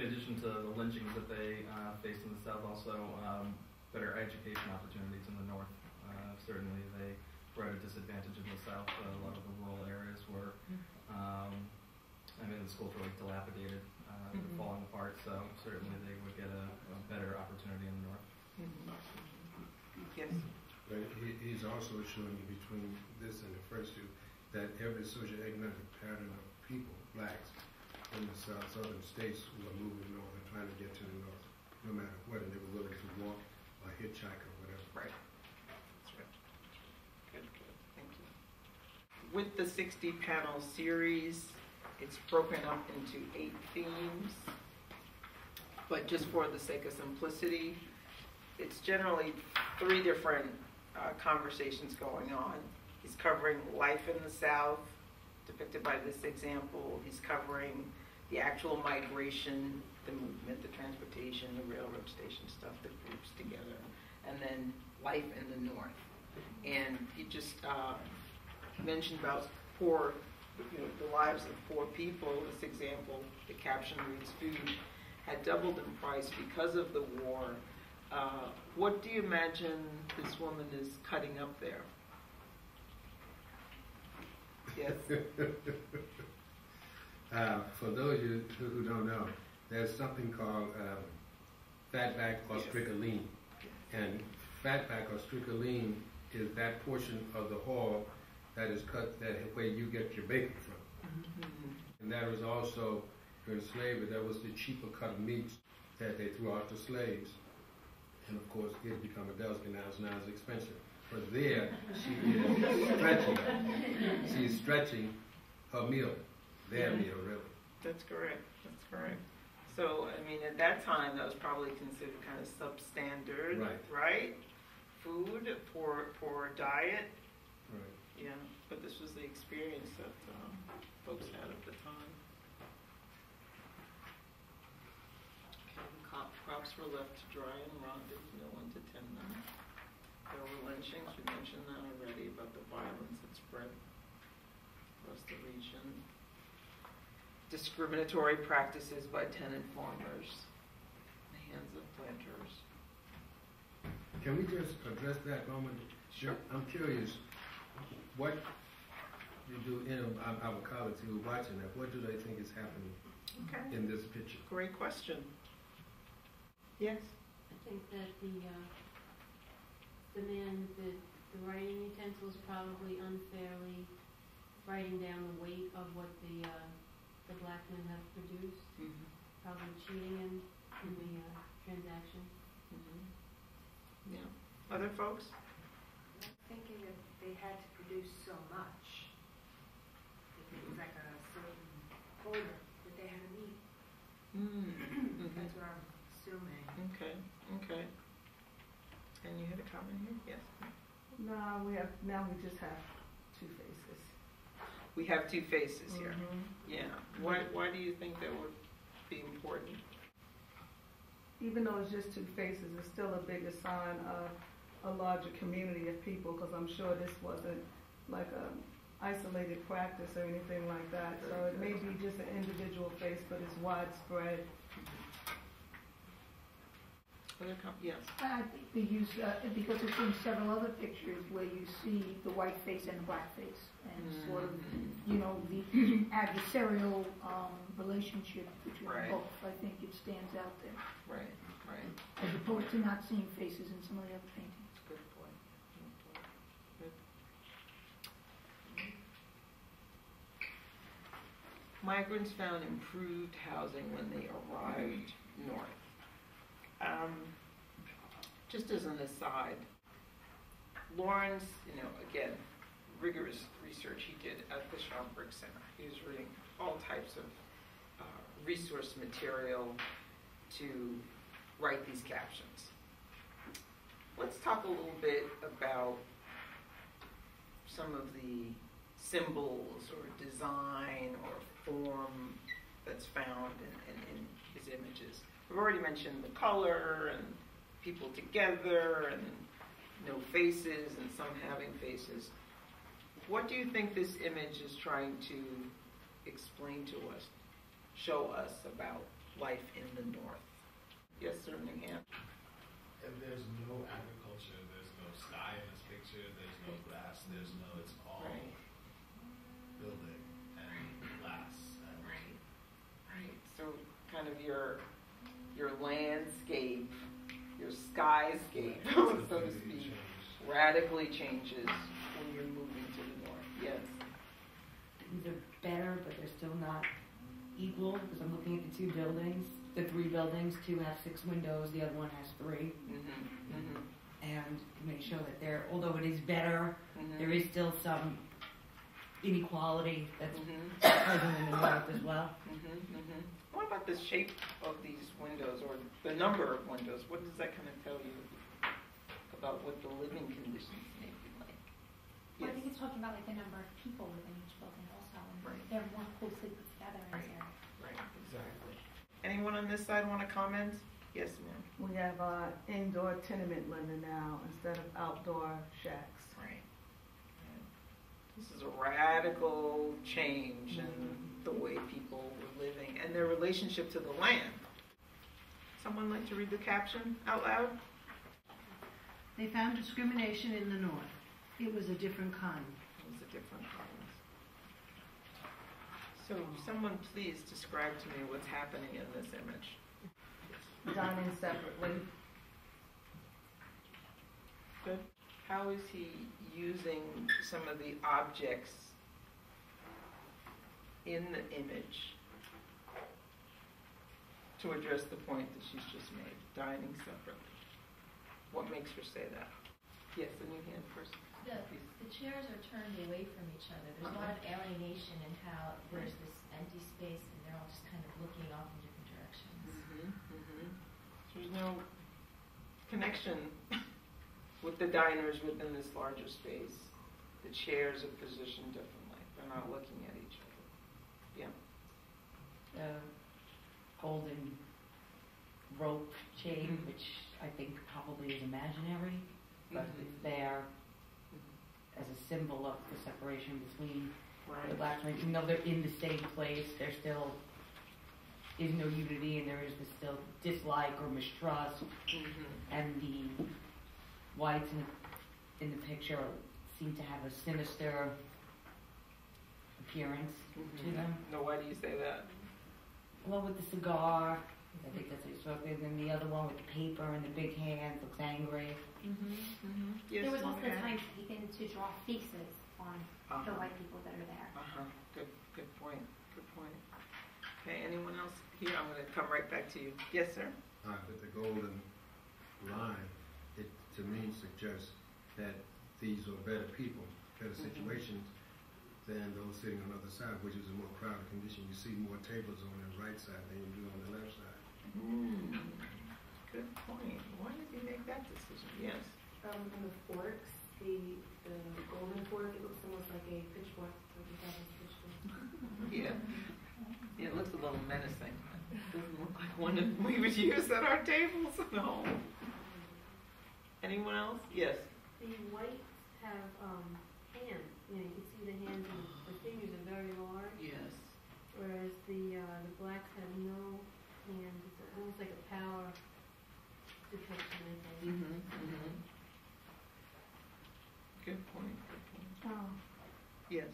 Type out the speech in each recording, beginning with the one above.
addition to the lynchings that they faced in the South, also better education opportunities in the North. Certainly they were at a disadvantage in the South. A lot of the rural areas were, the schools were like dilapidated, falling apart, so certainly they would get a better opportunity in the North. Yes. But he's also showing you between this and the first two that every socioeconomic pattern of people, blacks, in the southern states who are moving north and trying to get to the north, no matter what, and they were willing to walk or hitchhike or whatever. Right. That's right. Good. Thank you. With the 60-panel series, it's broken up into 8 themes, but just for the sake of simplicity, it's generally 3 different conversations going on. He's covering life in the South, depicted by this example. He's covering the actual migration, the movement, the transportation, the railroad station stuff that groups together, and then life in the North. And he just mentioned about the lives of poor people. This example, the caption reads, "Food had doubled in price because of the war." What do you imagine this woman is cutting up there? Yes. For those of you who don't know, there's something called fatback or stricoline. And fatback or stricoline is that portion of the hog that is cut where you get your bacon from. And that was also, during slavery, that was the cheaper cut of meats that they threw out to slaves. And of course, it had become a delicacy now, it's expensive. But there, she is stretching. She's stretching her meal, their meal, really. That's correct. So, at that time, that was probably considered kind of substandard, right? Food for diet. Right. Yeah, but this was the experience that folks had at the time. Crops were left to dry and rot. There was no one to tend them. There were lynchings. We mentioned that already about the violence that spread across the region. Discriminatory practices by tenant farmers in the hands of planters. Can we just address that moment? Sure. I'm curious, what you do in our colleagues who are watching that, what do they think is happening in this picture? Great question. Yes? I think that the man with the writing utensils probably unfairly writing down the weight of what the black men have produced, probably cheating him in the transaction. Yeah. Other folks? Thinking that they had to produce so much, it was like a certain quota that they had to meet. That's what I'm assuming. Okay. And you had a comment here? Yes. No, we just have 2 faces. We have 2 faces here. Yeah. Why do you think that would be important? Even though it's just 2 faces, it's still a bigger sign of a larger community of people, because I'm sure this wasn't like a isolated practice or anything like that. So it may be just an individual face, but it's widespread. Yes. I think the use, because it's in several other pictures where you see the white face and the black face, and sort of, the adversarial relationship between both. I think it stands out there. Right. As opposed to not seeing faces in some of the other paintings. Good point. Good. Migrants found improved housing when they arrived north. Just as an aside, Lawrence, again, rigorous research he did at the Schomburg Center. He was reading all types of resource material to write these captions. Let's talk a little bit about some of the symbols or design or form that's found in his images. We've already mentioned the color and people together and no faces and some having faces. What do you think this image is trying to explain to us, show us about life in the north. Yes, sir, New Hampshire. And there's no agriculture, there's no sky in this picture, there's no grass, it's all Right. building and glass. And Right. So kind of your landscape, your skyscape, so to speak, radically changes when you're moving to the north. Yes. These are better, but they're still not equal, because I'm looking at the two buildings, the three buildings, two have 6 windows, the other one has 3. And to make sure that although it is better, there is still some inequality that's present in the north as well. What about the shape of these windows, or the number of windows? What does that kind of tell you about what the living conditions may be like? Well, I think it's talking about like the number of people within each building also, and they're more closely put together in this area. Right, exactly. Anyone on this side want to comment? Yes, ma'am. We have indoor tenement living now instead of outdoor shacks. Right. This is a radical change in the way people were living and their relationship to the land. Someone like to read the caption out loud? They found discrimination in the north. It was a different kind. It was a different kind. So someone please describe to me what's happening in this image. Dining separately. Good. How is he using some of the objects in the image to address the point that she's just made, dining separately? What makes her say that? Yes, the new hand first. The chairs are turned away from each other. There's a lot of alienation in how there's this empty space and they're all just kind of looking off in different directions. There's no connection with the diners within this larger space. The chairs are positioned differently. They're not looking at each other. Yeah. The golden rope chain, which I think probably is imaginary, but it's there as a symbol of the separation between the black and white. Even though they're in the same place, there still is no unity, and there is this still dislike or mistrust. And the whites in the picture seem to have a sinister appearance to them. No, why do you say that? One with the cigar, I think that's what he's talking about, and the other one with the paper and the big hands looks angry. Yes, There was also okay. time taken to draw faces on the white people that are there. Good point. Okay, anyone else here? I'm going to come right back to you. Yes, sir? With the golden line, it to me suggests that these are better people, better situations than those sitting on the other side, which is a more crowded condition. You see more tables on the right side than you do on the left side. Good point. Why did he make that decision? Yes. And the forks, the golden fork, it looks almost like a pitchfork, like a devil's pitchfork. Yeah. It looks a little menacing. It doesn't look like one that we would use at our tables. No. Anyone else? Yes. The whites have hands. You know, you can see the hands and the fingers are very large. Yes. Whereas the blacks have no hands. It's almost like a power depiction, I think. Good point. Yes.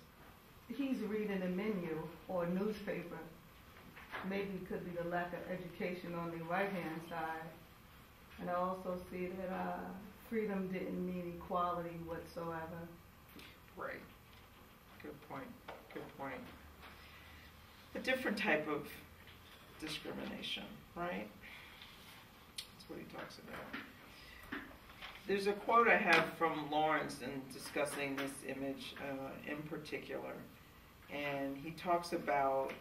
He's reading a menu or a newspaper. Maybe it could be the lack of education on the right-hand side. And I also see that freedom didn't mean equality whatsoever. Right. Good point. A different type of discrimination, right? That's what he talks about. There's a quote I have from Lawrence in discussing this image in particular, and he talks about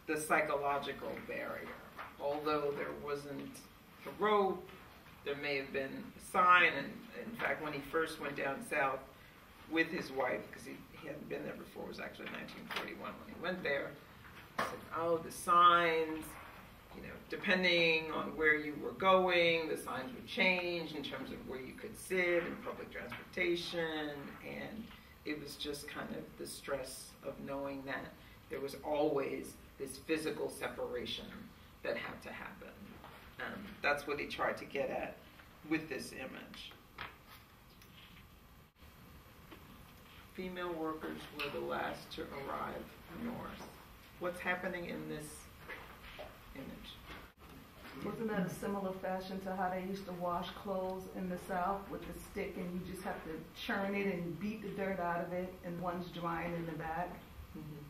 the psychological barrier. Although there wasn't a rope, there may have been a sign, and in fact, when he first went down south with his wife, because he hadn't been there before, it was actually 1941 when he went there, he said, oh, the signs, you know, depending on where you were going, the signs would change in terms of where you could sit in public transportation, and it was just kind of the stress of knowing that there was always this physical separation that had to happen. That's what he tried to get at with this image. Female workers were the last to arrive north. What's happening in this image? Wasn't that a similar fashion to how they used to wash clothes in the South with the stick, and you just have to churn it and beat the dirt out of it, and one's drying in the back? Mm-hmm.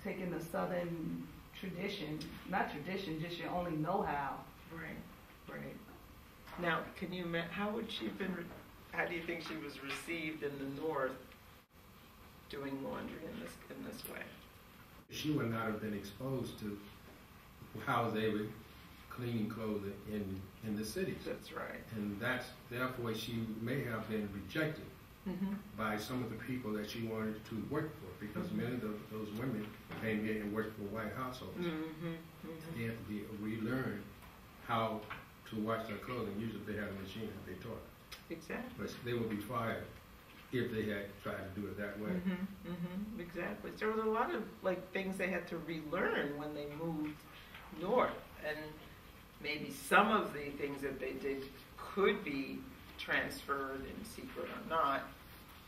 Taking the Southern tradition, not tradition, just your only know-how. Right. Now, can you how would she have been? How do you think she was received in the North doing laundry in this way? She would not have been exposed to how they were cleaning clothes in the cities. That's right. And therefore she may have been rejected by some of the people that she wanted to work for, because many of those women came here and worked for white households. They had to relearn how to wash their clothes, and usually they had a machine that they taught. Exactly. But they would be fired if they had tried to do it that way. Exactly. So there was a lot of things they had to relearn when they moved north, and maybe some of the things that they did could be transferred in secret or not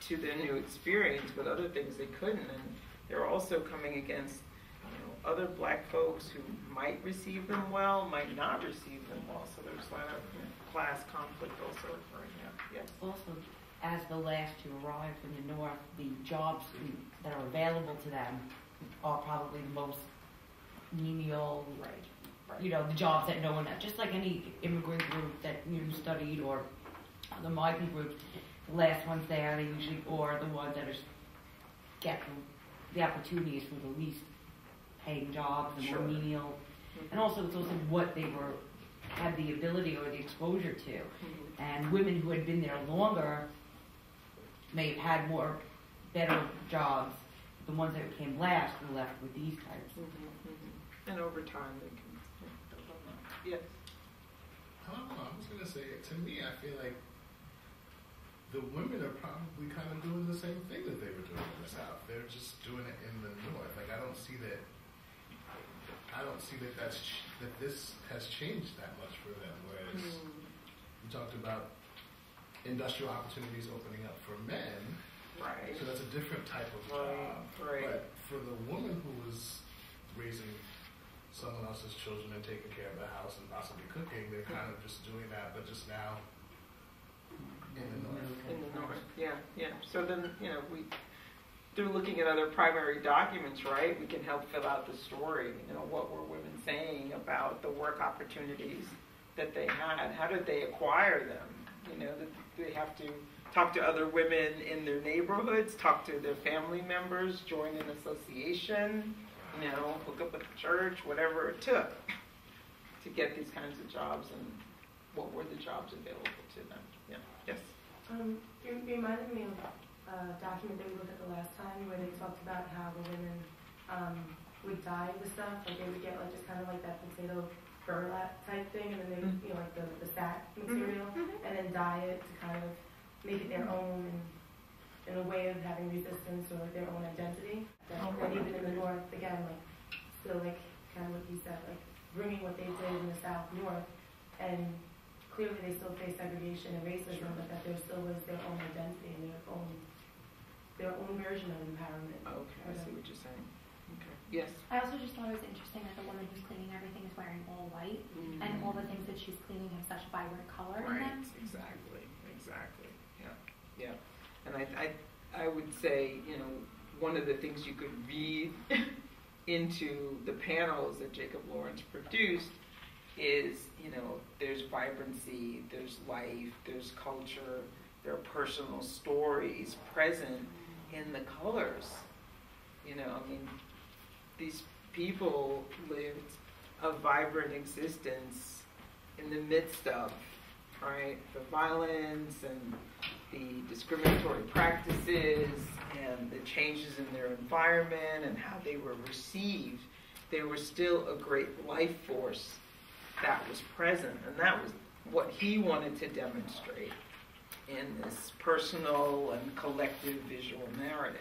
to their new experience, but other things they couldn't. And they're also coming against other black folks who might receive them well, might not receive them well. So there's a lot of class conflict also occurring there. Yes. Also, as the last to arrive from the North, the jobs that are available to them are probably the most menial, Right. the jobs that no one, just like any immigrant group that studied, or the migrant group, the last ones there, they usually, or the ones that are get the opportunities for the least paying jobs, the more menial, and also it's also what they had the ability or the exposure to. And women who had been there longer may have had better jobs. The ones that came last were left with these types. And over time they can. Yes. I don't know. I was gonna say, to me, I feel like the women are probably kind of doing the same thing that they were doing in the South. They're just doing it in the North. I don't see that. That this has changed that much for them. Whereas you talked about industrial opportunities opening up for men. Right. So that's a different type of job. Right. But for the woman who was raising someone else's children and taking care of the house and possibly cooking, they're kind of just doing that, but just now in the North. In the North, yeah. So then, through looking at other primary documents, right, we can help fill out the story. What were women saying about the work opportunities that they had? How did they acquire them? Did they have to talk to other women in their neighborhoods, talk to their family members, join an association, hook up with the church, whatever it took to get these kinds of jobs, and what were the jobs available to them? Yeah. Yes. It reminded me of a document that we looked at the last time where they talked about how the women would dye the stuff, they would get just kind of like that potato burlap type thing, and then they would, like the sack material, and then dye it to kind of make it their own, and in a way of having resistance or their own identity. And even in the North, again, still kind of what you said, bringing what they did in the South North, and clearly they still face segregation and racism, but that there still was their own identity and their own version of empowerment. Okay, I see what you're saying. Okay. Yes. I also just thought it was interesting that the woman who's cleaning everything is wearing all white, and all the things that she's cleaning have such vibrant color in them. Exactly. Yeah. And I would say, one of the things you could read into the panels that Jacob Lawrence produced is, there's vibrancy, there's life, there's culture, there are personal stories present in the colors. These people lived a vibrant existence in the midst of, the violence and the discriminatory practices and the changes in their environment and how they were received. There was still a great life force that was present, and that was what he wanted to demonstrate in this personal and collective visual narrative.